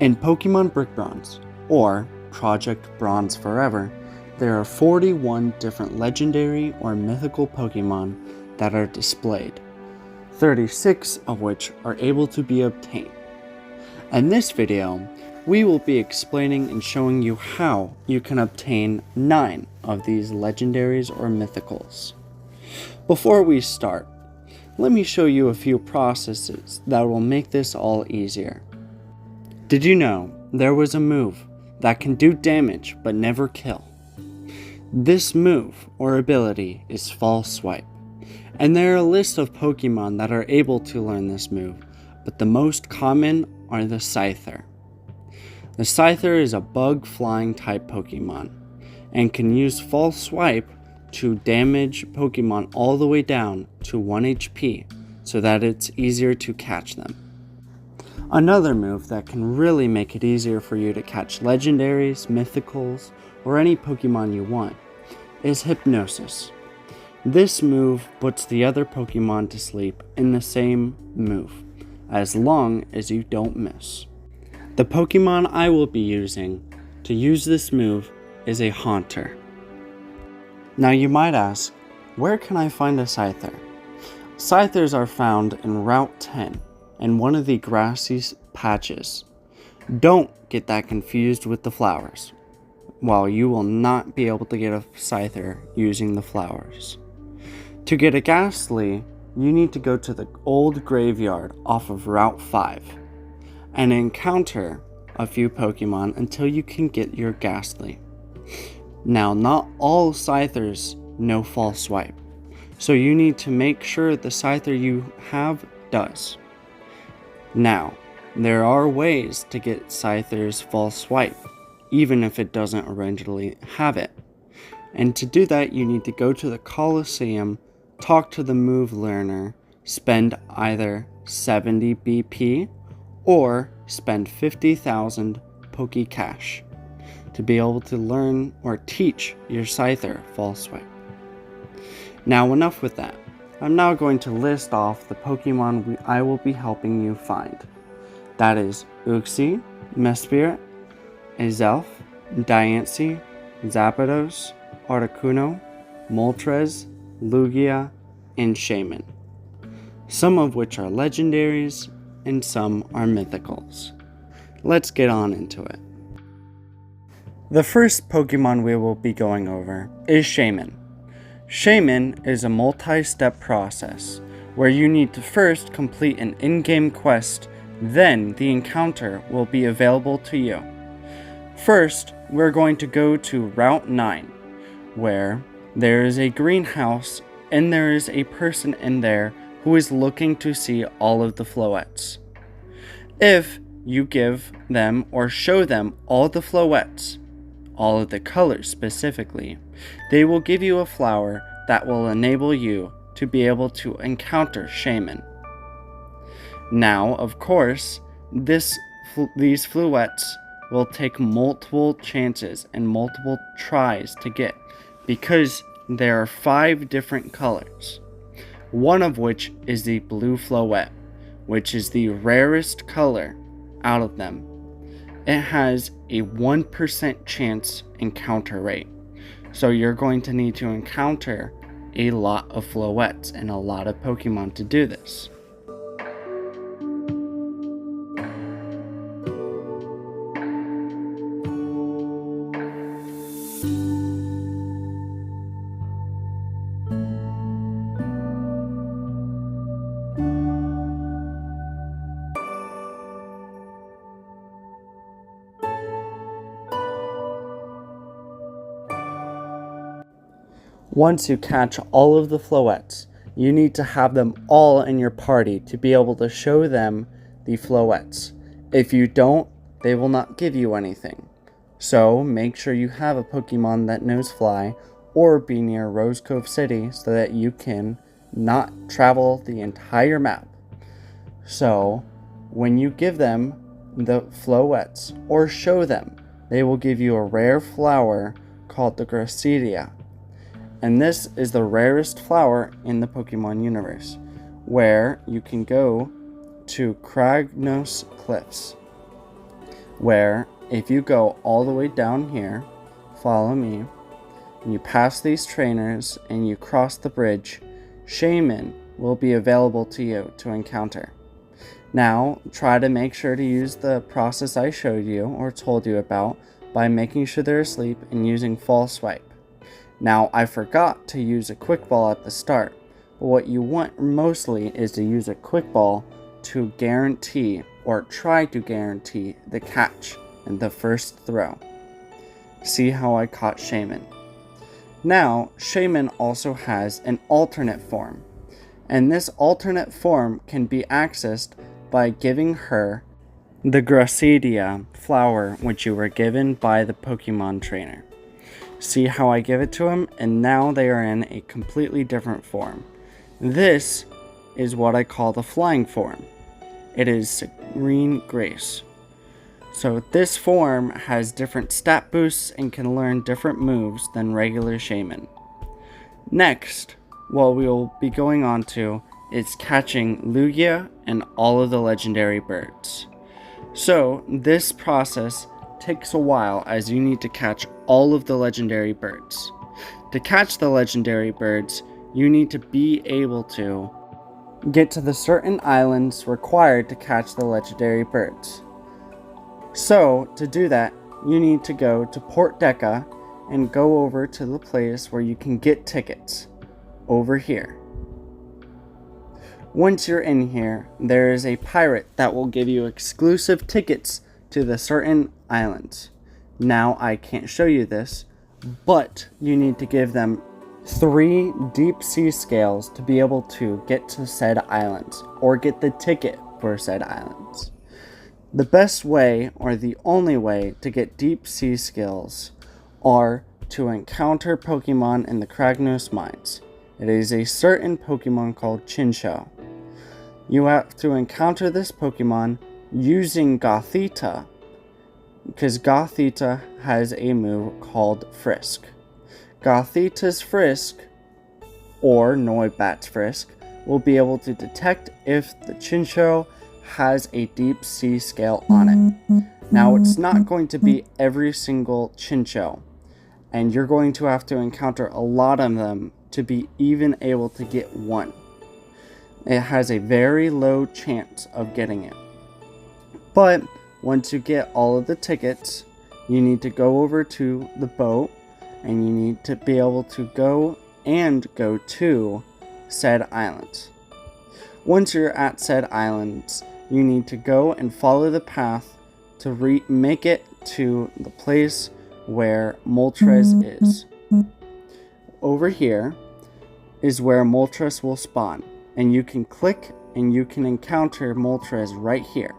In Pokemon Brick Bronze, or Project Bronze Forever, there are 41 different legendary or mythical Pokemon that are displayed, 36 of which are able to be obtained. In this video, we will be explaining and showing you how you can obtain 9 of these legendaries or mythicals. Before we start, let me show you a few processes that will make this all easier. Did you know there was a move that can do damage but never kill? This move or ability is False Swipe, and there are a list of Pokemon that are able to learn this move, but the most common are the Scyther. The Scyther is a bug flying type Pokemon and can use False Swipe to damage Pokemon all the way down to 1 HP so that it's easier to catch them. Another move that can really make it easier for you to catch legendaries, mythicals, or any Pokemon you want is Hypnosis. This move puts the other Pokemon to sleep in the same move, as long as you don't miss. The Pokemon I will be using to use this move is a Haunter. Now you might ask, where can I find a Scyther? Scythers are found in Route 10 in one of the grassy patches. Don't get that confused with the flowers, while you will not be able to get a Scyther using the flowers. To get a Ghastly, you need to go to the old graveyard off of Route 5 and encounter a few Pokemon until you can get your Ghastly. Now, not all Scythers know False Swipe, so you need to make sure the Scyther you have does. Now, there are ways to get Scyther's False Swipe, even if it doesn't originally have it. And to do that, you need to go to the Coliseum, talk to the move learner, spend either 70 BP or spend 50,000 Poke Cash to be able to learn or teach your Scyther False Swipe. Now, enough with that. I'm now going to list off the Pokemon I will be helping you find. That is Uxie, Mesprit, Azelf, Diancie, Zapdos, Articuno, Moltres, Lugia, and Shaman. Some of which are legendaries and some are mythicals. Let's get on into it. The first Pokemon we will be going over is Shaman. Shaman is a multi-step process where you need to first complete an in-game quest, then the encounter will be available to you. First, we're going to go to Route 9, where there is a greenhouse and there is a person in there who is looking to see all of the Floettes. If you give them or show them all the Floettes, all of the colors specifically, they will give you a flower that will enable you to be able to encounter Shaman. Now, of course, these Floettes will take multiple chances and multiple tries to get, because there are 5 different colors, one of which is the blue Floette, which is the rarest color out of them. It has a 1% chance encounter rate, so you're going to need to encounter a lot of Floettes and a lot of Pokemon to do this. Once you catch all of the Floettes, you need to have them all in your party to be able to show them the Floettes. If you don't, they will not give you anything. So make sure you have a Pokemon that knows Fly, or be near Rose Cove City so that you can not travel the entire map. So when you give them the Floettes or show them, they will give you a rare flower called the Gracidia. And this is the rarest flower in the Pokemon universe, where you can go to Kragnos Cliffs. where if you go all the way down here, follow me, and you pass these trainers and you cross the bridge, Shaman will be available to you to encounter. Now, try to make sure to use the process I showed you or told you about by making sure they're asleep and using False Swipe. Now, I forgot to use a Quick Ball at the start, but what you want mostly is to use a Quick Ball to guarantee or try to guarantee the catch in the first throw. See how I caught Shaman. Now, Shaman also has an alternate form, and this alternate form can be accessed by giving her the Gracidia flower which you were given by the Pokemon trainer. See how I give it to him, and now they are in a completely different form. This is what I call the flying form. It is Serene Grace. So this form has different stat boosts and can learn different moves than regular Shaman. Next, what we will be going on to is catching Lugia and all of the legendary birds. So this process takes a while as you need to catch all of the legendary birds. To catch the legendary birds, you need to be able to get to the certain islands required to catch the legendary birds. So to do that, you need to go to Port Deca and go over to the place where you can get tickets, over here. Once you're in here, there is a pirate that will give you exclusive tickets to the certain islands. Now, I can't show you this, but you need to give them 3 deep sea scales to be able to get to said islands, or get the ticket for said islands. The best way, or the only way, to get deep sea skills are to encounter Pokemon in the Kragnos Mines. It is a certain Pokemon called Chinchou. You have to encounter this Pokemon using Gothita, because Gothita has a move called Frisk. Gothita's Frisk, or Noibat's Frisk, will be able to detect if the Chinchou has a deep sea scale on it. Now, it's not going to be every single Chinchou, and you're going to have to encounter a lot of them to be even able to get one. It has a very low chance of getting it. But once you get all of the tickets, you need to go over to the boat, and you need to be able to go to said islands. Once you're at said islands, you need to go and follow the path to make it to the place where Moltres is. Over here is where Moltres will spawn, and you can click and you can encounter Moltres right here.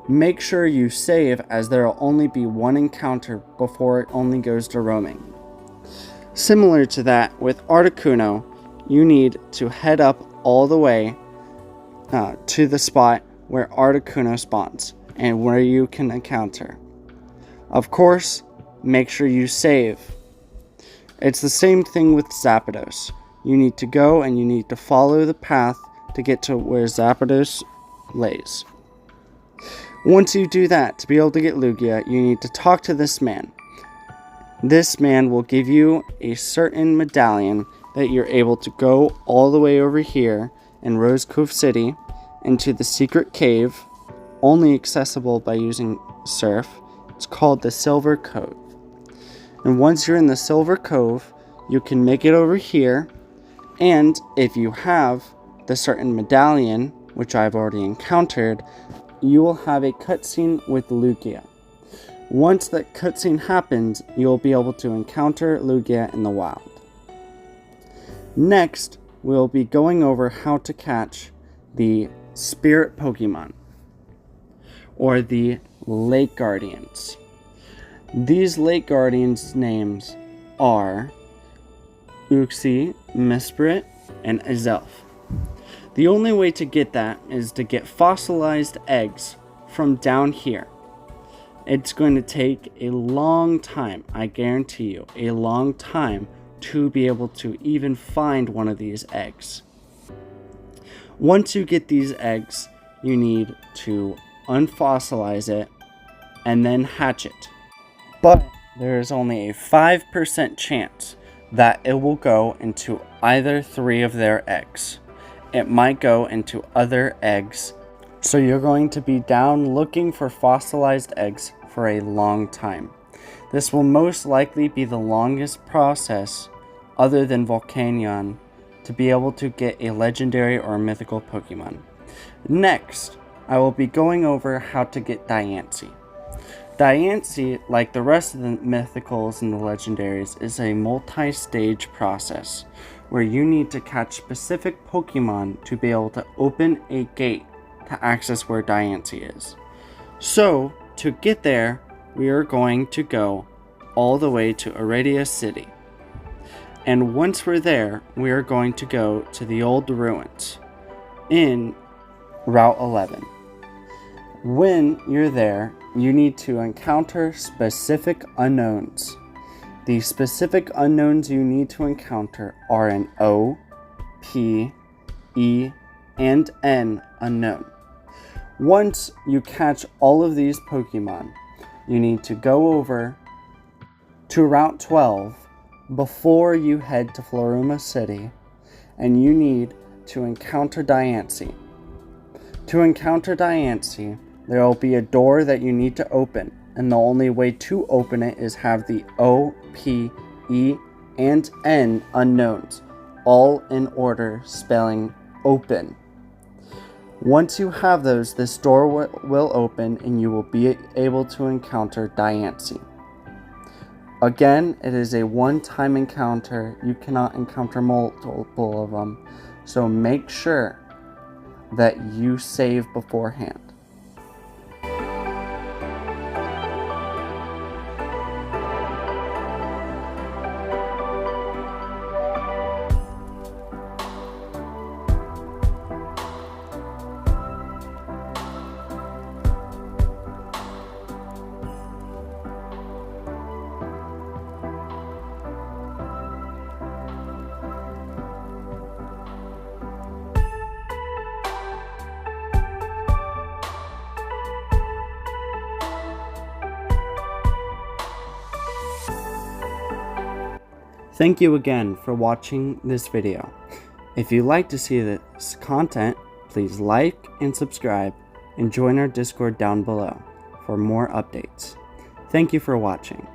Make sure you save, as there will only be one encounter before it only goes to roaming. Similar to that with Articuno, you need to head up all the way to the spot where Articuno spawns and where you can encounter. Of course, make sure you save. It's the same thing with Zapdos. You need to go and you need to follow the path to get to where Zapdos lays. Once you do that, to be able to get Lugia, you need to talk to this man. This man will give you a certain medallion that you're able to go all the way over here in Rose Cove City into the secret cave, only accessible by using Surf. It's called the Silver Cove. And once you're in the Silver Cove, you can make it over here, and if you have the certain medallion, which I've already encountered, you will have a cutscene with Lugia. Once that cutscene happens, you'll be able to encounter Lugia in the wild. Next, we'll be going over how to catch the Spirit Pokemon, or the Lake Guardians. These Lake Guardians' names are Uxie, Mesprit, and Azelf. The only way to get that is to get fossilized eggs from down here. It's going to take a long time, I guarantee you, a long time to be able to even find one of these eggs. Once you get these eggs, you need to unfossilize it and then hatch it. But there is only a 5% chance that it will go into either 3 of their eggs. It might go into other eggs, so you're going to be down looking for fossilized eggs for a long time. This will most likely be the longest process, other than Volcanion, to be able to get a legendary or mythical Pokemon. Next, I will be going over how to get Diancie. Diancie, like the rest of the mythicals and the legendaries, is a multi-stage process where you need to catch specific Pokemon to be able to open a gate to access where Diancie is. So, to get there, we are going to go all the way to Aradia City. And once we're there, we are going to go to the old ruins in Route 11. When you're there, you need to encounter specific unknowns. The specific unknowns you need to encounter are an O, P, E, and N unknown. Once you catch all of these Pokemon, you need to go over to Route 12 before you head to Floruma City, and you need to encounter Diancie. To encounter Diancie, there will be a door that you need to open, and the only way to open it is have the O, P, E, and N unknowns, all in order, spelling open. Once you have those, this door will open and you will be able to encounter Diancie. Again, it is a one-time encounter. You cannot encounter multiple of them, so make sure that you save beforehand. Thank you again for watching this video. If you'd like to see this content, please like and subscribe and join our Discord down below for more updates. Thank you for watching.